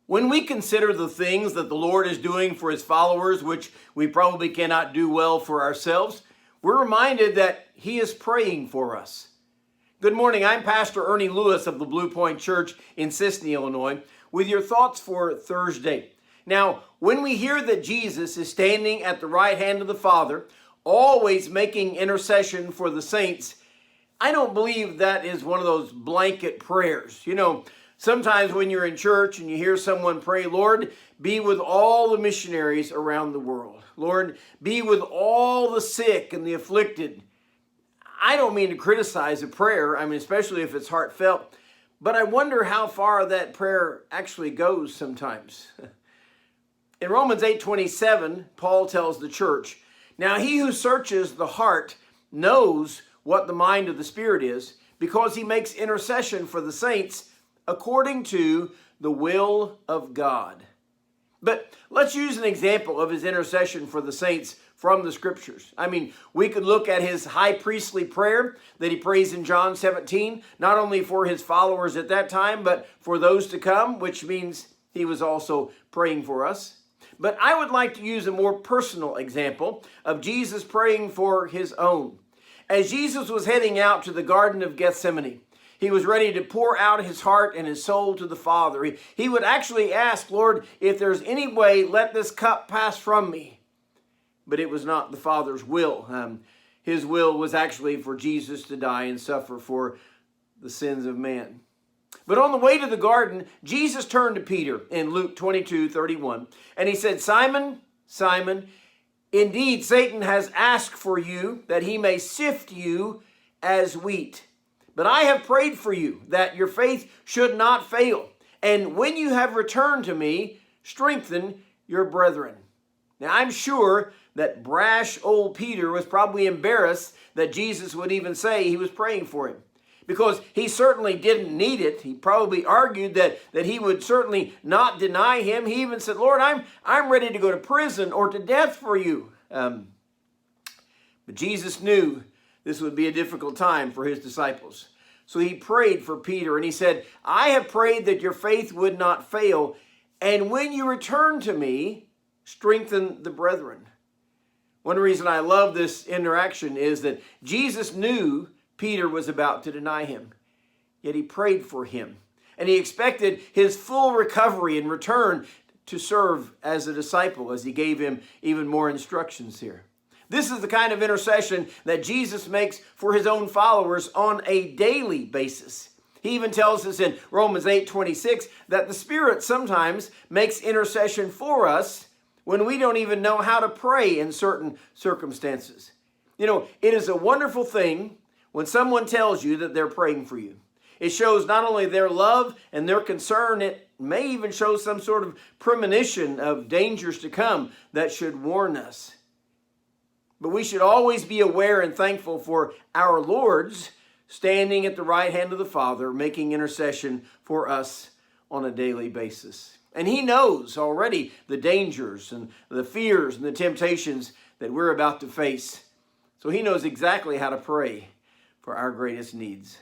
When we consider the things that the Lord is doing for his followers, which we probably cannot do well for ourselves, we're reminded that he is praying for us. Good morning, I'm Pastor Ernie Lewis of the Blue Point Church in Sisney, Illinois, with your thoughts for Thursday. Now, when we hear that Jesus is standing at the right hand of the Father, always making intercession for the saints, I don't believe that is one of those blanket prayers. Sometimes when you're in church and you hear someone pray, Lord, be with all the missionaries around the world. Lord, be with all the sick and the afflicted. I don't mean to criticize a prayer, especially if it's heartfelt, but I wonder how far that prayer actually goes sometimes. In Romans 8:27, Paul tells the church, now he who searches the heart knows what the mind of the Spirit is, because he makes intercession for the saints according to the will of God. But let's use an example of his intercession for the saints from the scriptures. We could look at his high priestly prayer that he prays in John 17, not only for his followers at that time, but for those to come, which means he was also praying for us. But I would like to use a more personal example of Jesus praying for his own. As Jesus was heading out to the Garden of Gethsemane, he was ready to pour out his heart and his soul to the Father. He would actually ask, Lord, if there's any way, let this cup pass from me. But it was not the Father's will. His will was actually for Jesus to die and suffer for the sins of man. But on the way to the garden, Jesus turned to Peter in Luke 22:31, and he said, Simon, Simon, indeed Satan has asked for you that he may sift you as wheat. But I have prayed for you that your faith should not fail. And when you have returned to me, strengthen your brethren. Now, I'm sure that brash old Peter was probably embarrassed that Jesus would even say he was praying for him, because he certainly didn't need it. He probably argued that he would certainly not deny him. He even said, Lord, I'm ready to go to prison or to death for you. But Jesus knew this would be a difficult time for his disciples. So he prayed for Peter and he said, I have prayed that your faith would not fail. And when you return to me, strengthen the brethren. One reason I love this interaction is that Jesus knew Peter was about to deny him, yet he prayed for him. And he expected his full recovery and return to serve as a disciple, as he gave him even more instructions here. This is the kind of intercession that Jesus makes for his own followers on a daily basis. He even tells us in Romans 8:26 that the Spirit sometimes makes intercession for us when we don't even know how to pray in certain circumstances. It is a wonderful thing when someone tells you that they're praying for you. It shows not only their love and their concern, it may even show some sort of premonition of dangers to come that should warn us. But we should always be aware and thankful for our Lord's standing at the right hand of the Father, making intercession for us on a daily basis. And he knows already the dangers and the fears and the temptations that we're about to face. So he knows exactly how to pray for our greatest needs.